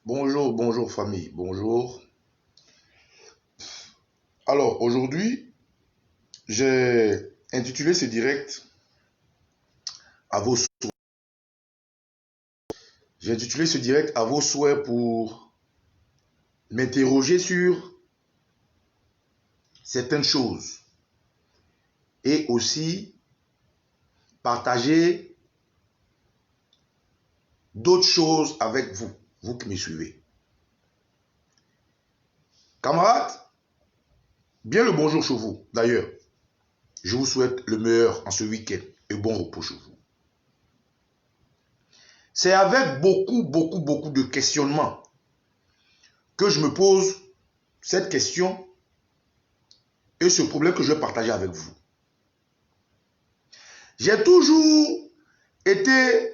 Bonjour, bonjour famille, bonjour. Alors aujourd'hui, j'ai intitulé ce direct à vos souhaits. J'ai intitulé ce direct à vos souhaits pour m'interroger sur certaines choses et aussi partager d'autres choses avec vous, vous qui me suivez. Camarades, bien le bonjour chez vous. D'ailleurs, je vous souhaite le meilleur en ce week-end et bon repos chez vous. C'est avec beaucoup de questionnements que je me pose cette question et ce problème que je vais partager avec vous. J'ai toujours été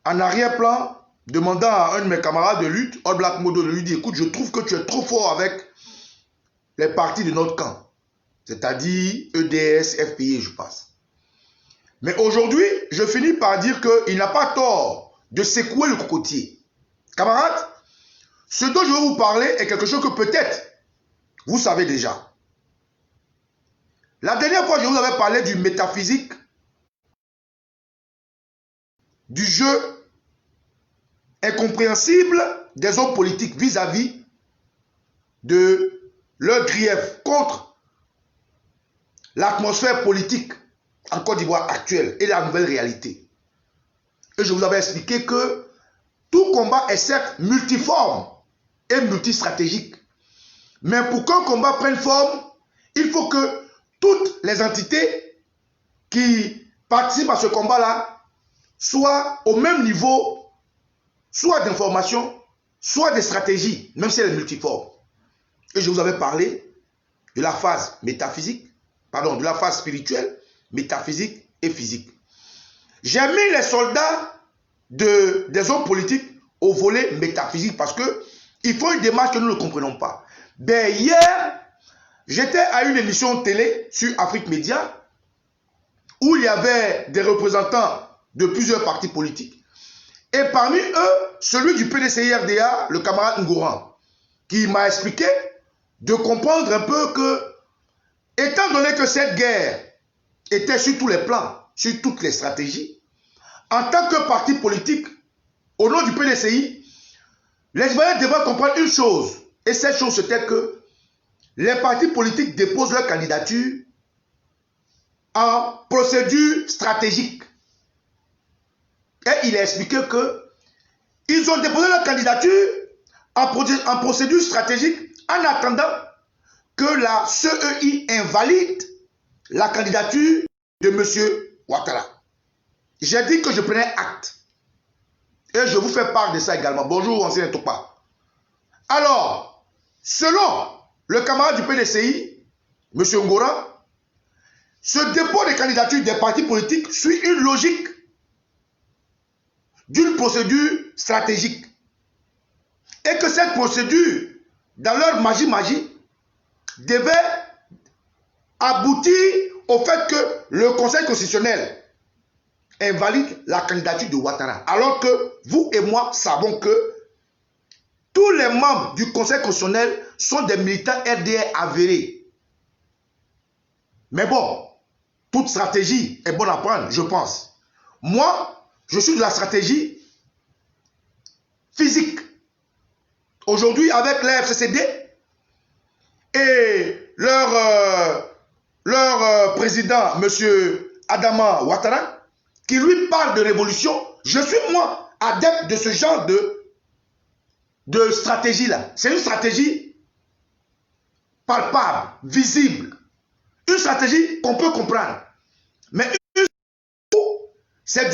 en arrière-plan, demandant à un de mes camarades de lutte, All Black Modo, de lui dire, écoute, je trouve que tu es trop fort avec les partis de notre camp, c'est-à-dire EDS, FPI, je passe. Mais aujourd'hui, je finis par dire qu'il n'a pas tort de secouer le cocotier. Camarades, ce dont je vais vous parler est quelque chose que peut-être vous savez déjà. La dernière fois, je vous avais parlé du métaphysique, du jeu incompréhensible des hommes politiques vis-à-vis de leur grief contre l'atmosphère politique en Côte d'Ivoire actuelle et la nouvelle réalité. Et je vous avais expliqué que tout combat est certes multiforme et multistratégique. Mais pour qu'un combat prenne forme, il faut que toutes les entités qui participent à ce combat-là soient au même niveau, soit d'information, soit de stratégie, même si elle est multiforme. Et je vous avais parlé de la phase métaphysique, pardon, de la phase spirituelle, métaphysique et physique. J'ai mis les soldats des hommes politiques au volet métaphysique parce qu'ils font une démarche que nous ne comprenons pas. Ben, hier, j'étais à une émission télé sur Afrique Média où il y avait des représentants de plusieurs partis politiques. Et parmi eux, celui du PDCI-RDA, le camarade Ngouran, qui m'a expliqué de comprendre un peu que, étant donné que cette guerre était sur tous les plans, sur toutes les stratégies, en tant que parti politique, au nom du PDCI, les Ivoiriens devraient comprendre une chose, et cette chose c'était que les partis politiques déposent leur candidature en procédure stratégique. Et il a expliqué que ils ont déposé leur candidature en procédure stratégique en attendant que la CEI invalide la candidature de M. Ouattara. J'ai dit que je prenais acte. Et je vous fais part de ça également. Bonjour, ancien Topa. Alors, selon le camarade du PDCI, M. Ngora, ce dépôt de candidature des partis politiques suit une logique d'une procédure stratégique. Et que cette procédure, dans leur magie, devait aboutir au fait que le Conseil constitutionnel invalide la candidature de Ouattara. Alors que vous et moi savons que tous les membres du Conseil constitutionnel sont des militants RDR avérés. Mais bon, toute stratégie est bonne à prendre, je pense. Moi, je suis de la stratégie physique. Aujourd'hui, avec la FCCD et leur président, M. Adama Ouattara, qui lui parle de révolution, je suis moi adepte de ce genre de stratégie-là. C'est une stratégie palpable, visible. Une stratégie qu'on peut comprendre. Mais c'est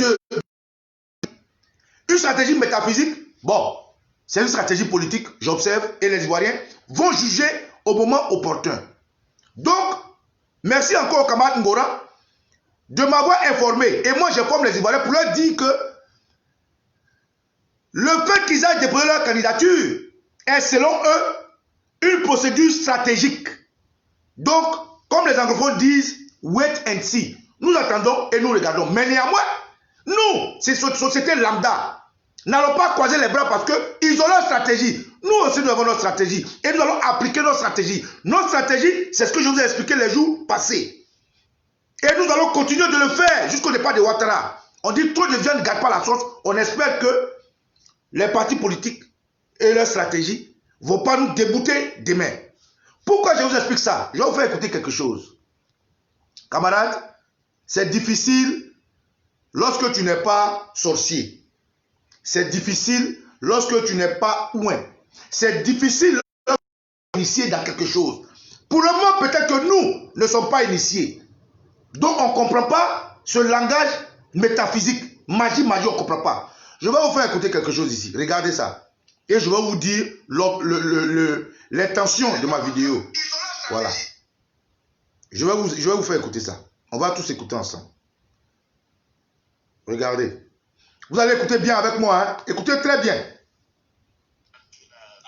une stratégie métaphysique. Bon, c'est une stratégie politique, j'observe, et les Ivoiriens vont juger au moment opportun. Donc, merci encore au camarade Ngora de m'avoir informé. Et moi, j'informe les Ivoiriens pour leur dire que le fait qu'ils aient déposé leur candidature est, selon eux, une procédure stratégique. Donc, comme les anglophones disent, wait and see. Nous attendons et nous regardons. Mais néanmoins, nous, c'est une société lambda. N'allons pas croiser les bras parce qu'ils ont leur stratégie. Nous aussi, nous avons notre stratégie. Et nous allons appliquer notre stratégie. Notre stratégie, c'est ce que je vous ai expliqué les jours passés. Et nous allons continuer de le faire jusqu'au départ de Ouattara. On dit trop de viande ne gâte pas la sauce. On espère que les partis politiques et leur stratégie ne vont pas nous débouter demain. Pourquoi je vous explique ça? Je vais vous faire écouter quelque chose. Camarades, c'est difficile lorsque tu n'es pas sorcier. C'est difficile lorsque tu n'es pas ouin. C'est difficile lorsque tu es initié dans quelque chose. Pour le moment, peut-être que nous ne sommes pas initiés. Donc, on ne comprend pas ce langage métaphysique. Magie, on ne comprend pas. Je vais vous faire écouter quelque chose ici. Regardez ça. Et je vais vous dire l'intention de ma vidéo. Voilà. Je vais vous faire écouter ça. On va tous écouter ensemble. Regardez. Vous allez écouter bien avec moi. Hein? Écoutez très bien.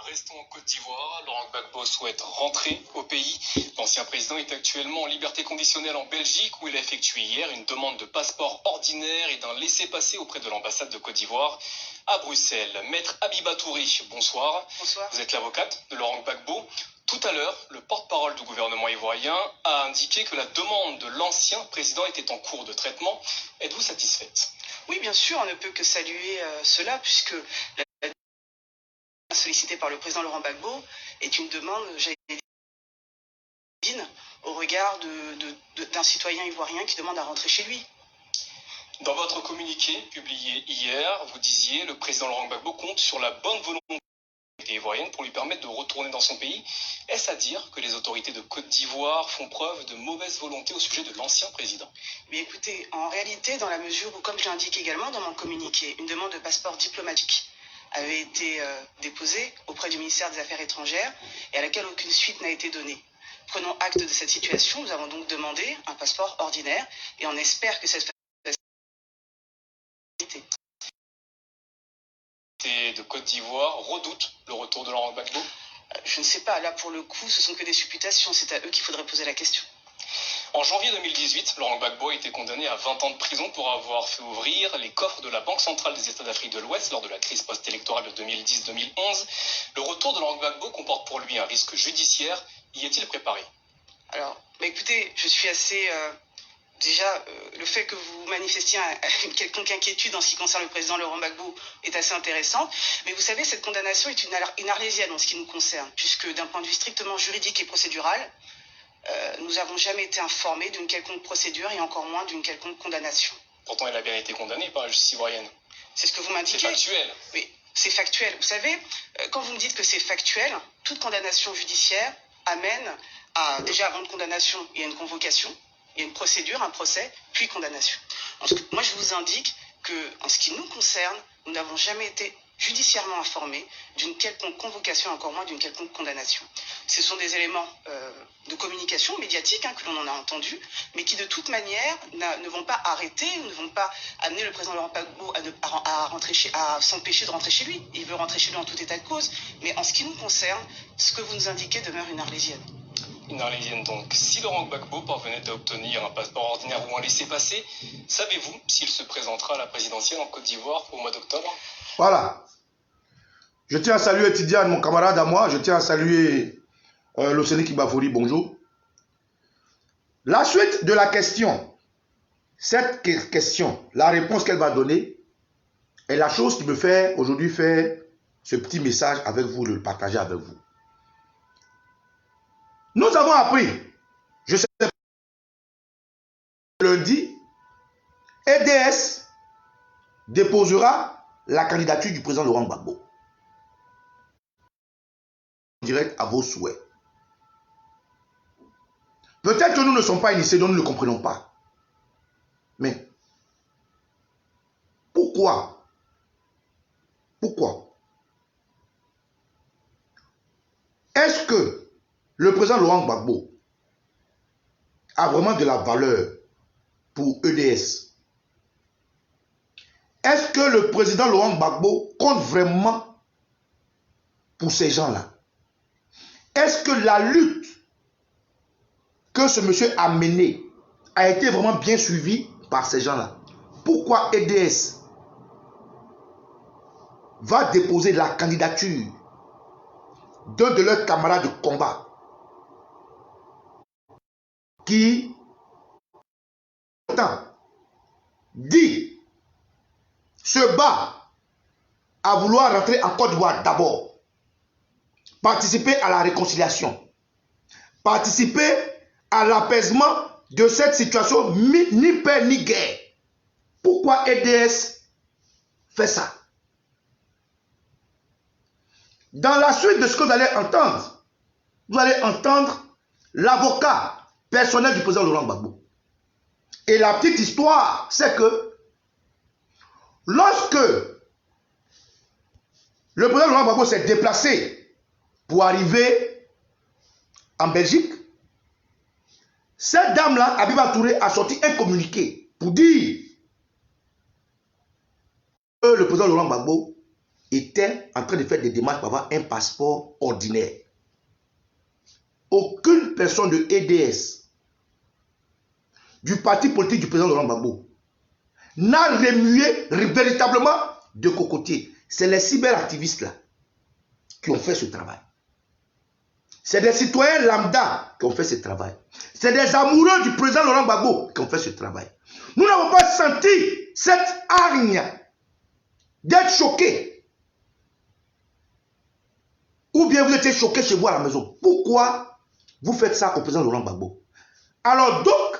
Restons en Côte d'Ivoire. Laurent Gbagbo souhaite rentrer au pays. L'ancien président est actuellement en liberté conditionnelle en Belgique où il a effectué hier une demande de passeport ordinaire et d'un laissez-passer auprès de l'ambassade de Côte d'Ivoire à Bruxelles. Maître Abiba Touri, bonsoir. Bonsoir. Vous êtes l'avocate de Laurent Gbagbo. Tout à l'heure, le porte-parole du gouvernement ivoirien a indiqué que la demande de l'ancien président était en cours de traitement. Êtes-vous satisfaite? Oui, bien sûr, on ne peut que saluer cela, puisque la demande sollicitée par le président Laurent Gbagbo est une demande, j'allais dire, au regard d'un citoyen ivoirien qui demande à rentrer chez lui. Dans votre communiqué publié hier, vous disiez le président Laurent Gbagbo compte sur la bonne volonté ivoirienne pour lui permettre de retourner dans son pays. Est-ce à dire que les autorités de Côte d'Ivoire font preuve de mauvaise volonté au sujet de l'ancien président? Mais écoutez, en réalité, dans la mesure où, comme je l'indique également dans mon communiqué, une demande de passeport diplomatique avait été déposée auprès du ministère des Affaires étrangères et à laquelle aucune suite n'a été donnée. Prenons acte de cette situation, nous avons donc demandé un passeport ordinaire et on espère que cette de Côte d'Ivoire redoutent le retour de Laurent Gbagbo? Je ne sais pas, là pour le coup, ce sont que des supputations, c'est à eux qu'il faudrait poser la question. En janvier 2018, Laurent Gbagbo a été condamné à 20 ans de prison pour avoir fait ouvrir les coffres de la Banque centrale des États d'Afrique de l'Ouest lors de la crise post-électorale de 2010-2011. Le retour de Laurent Gbagbo comporte pour lui un risque judiciaire. Y est-il préparé? Alors, écoutez, je suis assez... Déjà, le fait que vous manifestiez une quelconque inquiétude en ce qui concerne le président Laurent Gbagbo est assez intéressant. Mais vous savez, cette condamnation est une arlésienne en ce qui nous concerne, puisque d'un point de vue strictement juridique et procédural, nous n'avons jamais été informés d'une quelconque procédure et encore moins d'une quelconque condamnation. Pourtant, il a bien été condamné par la justice ivoirienne. C'est ce que vous m'indiquez. C'est factuel. Oui, c'est factuel. Vous savez, quand vous me dites que c'est factuel, toute condamnation judiciaire amène à, déjà avant de condamnation, il y a une convocation. Il y a une procédure, un procès, puis condamnation. Moi, je vous indique qu'en ce qui nous concerne, nous n'avons jamais été judiciairement informés d'une quelconque convocation, encore moins d'une quelconque condamnation. Ce sont des éléments de communication médiatique que l'on en a entendu, mais qui de toute manière ne vont pas arrêter, ne vont pas amener le président Laurent Gbagbo à s'empêcher de rentrer chez lui. Il veut rentrer chez lui en tout état de cause, mais en ce qui nous concerne, ce que vous nous indiquez demeure une arlésienne. Une arlésienne donc. Si Laurent Gbagbo parvenait à obtenir un passeport ordinaire ou un laissez-passer, savez-vous s'il se présentera à la présidentielle en Côte d'Ivoire au mois d'octobre? Voilà. Je tiens à saluer Tidiane, mon camarade à moi. Je tiens à saluer l'Océanique Ibafori, bonjour. La suite de la question, cette question, la réponse qu'elle va donner, est la chose qui me fait aujourd'hui faire ce petit message avec vous, le partager avec vous. Nous avons appris, je sais pas, lundi, EDS déposera la candidature du président Laurent Gbagbo. Direct à vos souhaits. Peut-être que nous ne sommes pas initiés, donc nous ne le comprenons pas. Mais pourquoi? Pourquoi est-ce que le président Laurent Gbagbo a vraiment de la valeur pour EDS? Est-ce que le président Laurent Gbagbo compte vraiment pour ces gens-là? Est-ce que la lutte que ce monsieur a menée a été vraiment bien suivie par ces gens-là? Pourquoi EDS va déposer la candidature d'un de leurs camarades de combat qui dit se bat à vouloir rentrer en Côte d'Ivoire d'abord, participer à la réconciliation, participer à l'apaisement de cette situation ni paix ni guerre. Pourquoi EDS fait ça? Dans la suite de ce que vous allez entendre l'avocat personnel du président Laurent Gbagbo. Et la petite histoire, c'est que lorsque le président Laurent Gbagbo s'est déplacé pour arriver en Belgique, cette dame-là, Abiba Touré, a sorti un communiqué pour dire que le président Laurent Gbagbo était en train de faire des démarches pour avoir un passeport ordinaire. Aucune personne de EDS, du parti politique du président Laurent Gbagbo, n'a remué véritablement de cocotier. C'est les cyberactivistes là qui ont fait ce travail. C'est des citoyens lambda qui ont fait ce travail. C'est des amoureux du président Laurent Gbagbo qui ont fait ce travail. Nous n'avons pas senti cette hargne d'être choqués. Ou bien vous étiez choqués chez vous à la maison. Pourquoi vous faites ça au président Laurent Gbagbo? Alors donc,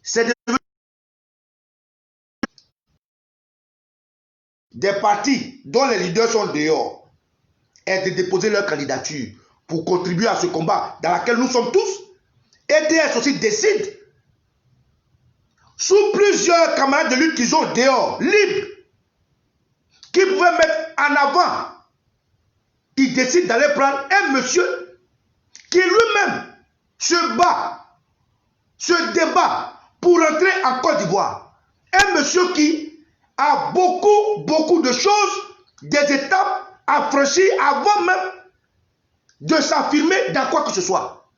c'est des partis dont les leaders sont dehors et de déposer leur candidature pour contribuer à ce combat dans lequel nous sommes tous. EDS aussi décide, sous plusieurs camarades de lutte qu'ils ont dehors, libres, qui pouvaient mettre en avant, ils décident d'aller prendre un monsieur qui lui-même se bat, se débat pour rentrer en Côte d'Ivoire. Un monsieur qui a beaucoup de choses, des étapes à franchir avant même de s'affirmer dans quoi que ce soit.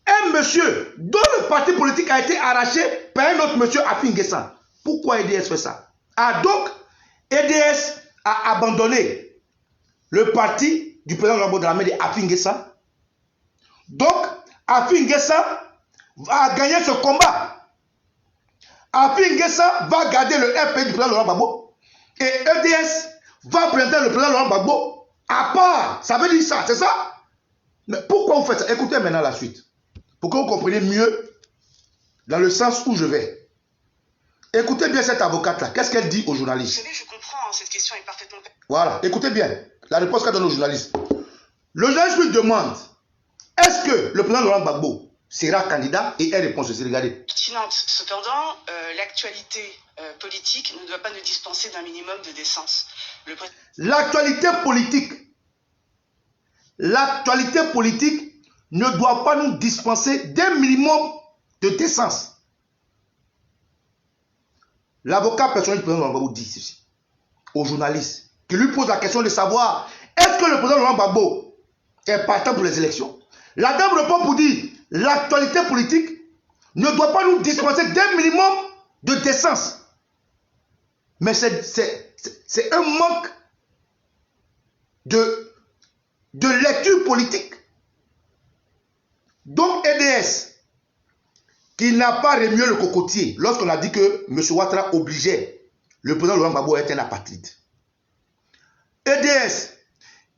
Un monsieur dont le parti politique a été arraché par un autre monsieur, Afin Guessan. Pourquoi EDS fait ça? Ah, donc, EDS a abandonné le parti du président Laurent Gbagbo de la main de Afin Guessan. Donc, Afin Guessan va gagner ce combat. Afin Guessan va garder le RP du président Laurent Gbagbo. Et EDS va présenter le président Laurent Gbagbo à part. Ça veut dire ça, c'est ça? Mais pourquoi vous faites ça? Écoutez maintenant la suite. Pour que vous compreniez mieux dans le sens où je vais. Écoutez bien cette avocate-là. Qu'est-ce qu'elle dit aux journalistes? Vous savez, je comprends, cette question est parfaitement... Voilà, écoutez bien la réponse qu'elle donne aux journalistes. Le journaliste lui demande, est-ce que le président Laurent Gbagbo sera candidat? Et elle répond ceci, regardez. Pertinente. Cependant, l'actualité politique ne doit pas nous dispenser d'un minimum de décence. L'actualité politique ne doit pas nous dispenser d'un minimum de décence. L'avocat personnel du président Laurent Gbagbo dit ceci aux journalistes qui lui posent la question de savoir est-ce que le président Laurent Gbagbo est partant pour les élections? La dame répond pour dire l'actualité politique ne doit pas nous dispenser d'un minimum de décence. Mais c'est un manque de lecture politique. Donc EDS, qui n'a pas remué le cocotier lorsqu'on a dit que M. Ouattara obligeait le président Laurent Gbagbo à être un apatride. EDS,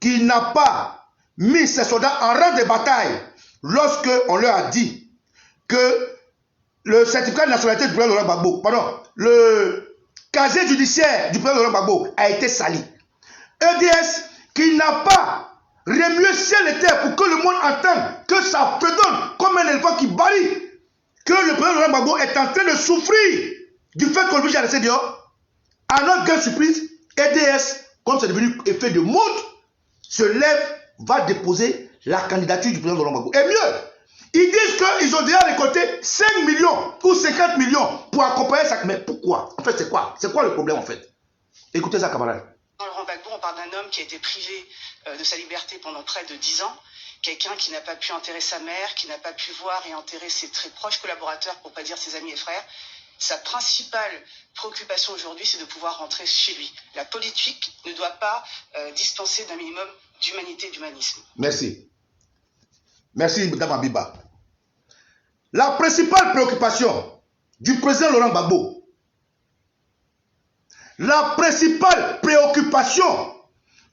qui n'a pas mis ses soldats en rang de bataille lorsqu'on leur a dit que le certificat de nationalité du président Laurent Gbagbo, pardon, le casier judiciaire du président Laurent Gbagbo a été sali. EDS, qui n'a pas remué ciel et terre pour que le monde entende que ça fredonne comme un éléphant qui barille, que le président Laurent Gbagbo est en train de souffrir du fait qu'on lui a laissé dehors. À notre grande surprise, EDS, comme c'est devenu effet de mode, se lève, va déposer la candidature du président Laurent Gbagbo. Et mieux, ils disent qu'ils ont déjà récolté 5 millions ou 50 millions pour accompagner ça. Mais pourquoi? En fait, c'est quoi? C'est quoi le problème en fait? Écoutez ça, camarade. Dans Laurent Gbagbo, on parle d'un homme qui a été privé de sa liberté pendant près de 10 ans. Quelqu'un qui n'a pas pu enterrer sa mère, qui n'a pas pu voir et enterrer ses très proches collaborateurs, pour ne pas dire ses amis et frères. Sa principale préoccupation aujourd'hui, c'est de pouvoir rentrer chez lui. La politique ne doit pas dispenser d'un minimum d'humanité et d'humanisme. Merci. Merci, Mme Abiba. La principale préoccupation du président Laurent Gbagbo, la principale préoccupation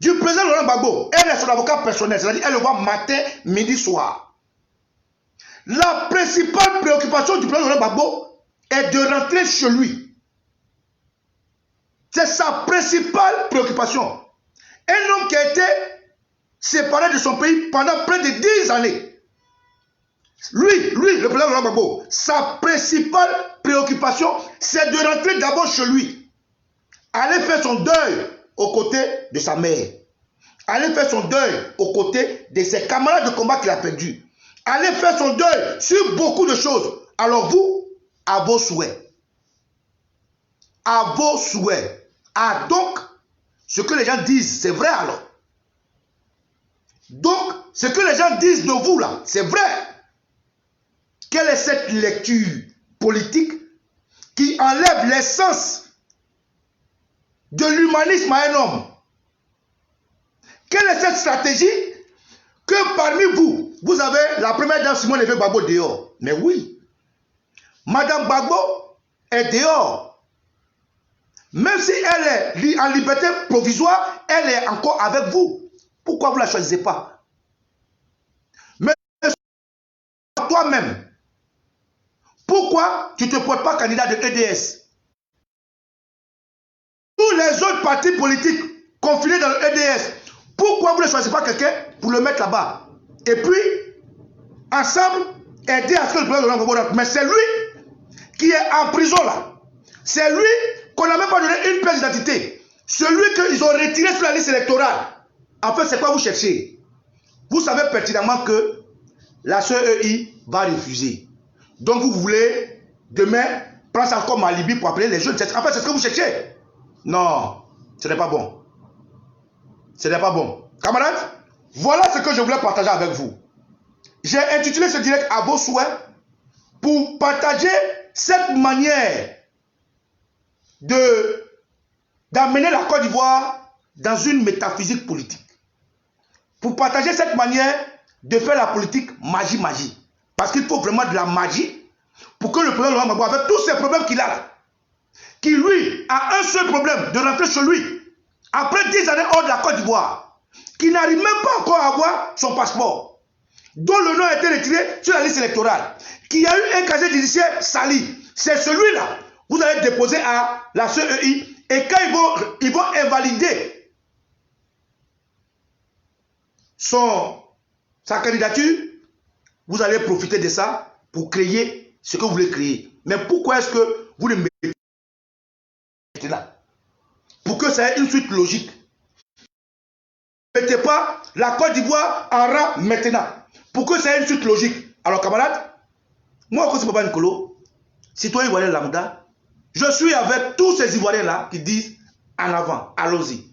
du président Laurent Gbagbo, elle est son avocat personnel, c'est-à-dire elle le voit matin, midi, soir. La principale préoccupation du président Laurent Gbagbo est de rentrer chez lui. C'est sa principale préoccupation. Un homme qui a été séparé de son pays pendant près de 10 années. Lui, le président Laurent Gbagbo, sa principale préoccupation, c'est de rentrer d'abord chez lui. Aller faire son deuil aux côtés de sa mère. Aller faire son deuil aux côtés de ses camarades de combat qu'il a perdus. Aller faire son deuil sur beaucoup de choses. Alors vous, à vos souhaits. À vos souhaits. Ah donc, ce que les gens disent, c'est vrai alors. Donc, ce que les gens disent de vous là, c'est vrai. Quelle est cette lecture politique qui enlève l'essence de l'humanisme à un homme? Quelle est cette stratégie que parmi vous, vous avez la première dame Simone Veil Gbagbo dehors? Mais oui, Madame Gbagbo est dehors. Même si elle est en liberté provisoire, elle est encore avec vous. Pourquoi vous ne la choisissez pas? Mais toi-même, pourquoi tu ne te portes pas candidat de EDS? Tous les autres partis politiques confinés dans le EDS, pourquoi vous ne choisissez pas quelqu'un pour le mettre là-bas? Et puis, ensemble, aider à ce que le président Laurent Gbagbo rentre. Mais c'est lui qui est en prison là. C'est lui qu'on n'a même pas donné une pièce d'identité. Celui qu'ils ont retiré sur la liste électorale. En fait, c'est quoi vous cherchez? Vous savez pertinemment que la CEI va refuser. Donc vous voulez demain prendre ça comme alibi pour appeler les jeunes. En fait, c'est ce que vous cherchez. Non, ce n'est pas bon. Ce n'est pas bon. Camarades, voilà ce que je voulais partager avec vous. J'ai intitulé ce direct à vos souhaits pour partager cette manière d'amener la Côte d'Ivoire dans une métaphysique politique. Pour partager cette manière de faire la politique magie. Parce qu'il faut vraiment de la magie pour que le président Laurent Gbagbo, avec tous ces problèmes qu'il a là, qui lui a un seul problème, de rentrer chez lui, après 10 années hors de la Côte d'Ivoire, qui n'arrive même pas encore à avoir son passeport, dont le nom a été retiré sur la liste électorale, qui a eu un casier judiciaire sali. C'est celui-là, vous allez déposer à la CEI, et quand ils vont invalider sa candidature, vous allez profiter de ça pour créer ce que vous voulez créer. Mais pourquoi est-ce que vous le mettez là? Pour que ça ait une suite logique. Ne mettez pas la Côte d'Ivoire en rang maintenant. Pour que ça ait une suite logique. Alors camarades, moi aussi Papa Nicolo, citoyen ivoirien lambda, je suis avec tous ces Ivoiriens là qui disent en avant, allons-y.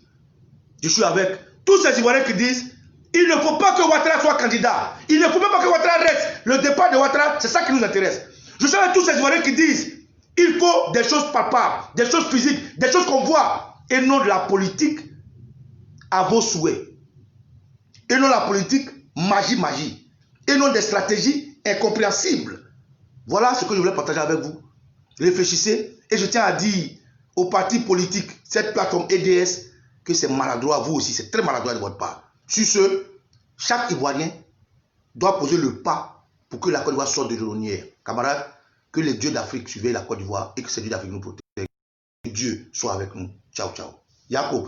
Je suis avec tous ces Ivoiriens qui disent il ne faut pas que Ouattara soit candidat. Il ne faut même pas que Ouattara reste. Le départ de Ouattara, c'est ça qui nous intéresse. Je suis avec tous ces Ivoiriens qui disent il faut des choses palpables, des choses physiques, des choses qu'on voit, et non de la politique à vos souhaits. Et non la politique magie. Et non des stratégies incompréhensibles. Voilà ce que je voulais partager avec vous. Réfléchissez. Et je tiens à dire aux partis politiques, cette plateforme EDS, que c'est maladroit, vous aussi, c'est très maladroit de votre part. Sur ce, chaque Ivoirien doit poser le pas pour que la Côte d'Ivoire sorte de l'ornière. Camarades, que les dieux d'Afrique surveillent la Côte d'Ivoire et que ces dieux d'Afrique nous protègent. Que Dieu soit avec nous. Ciao, ciao. Yako,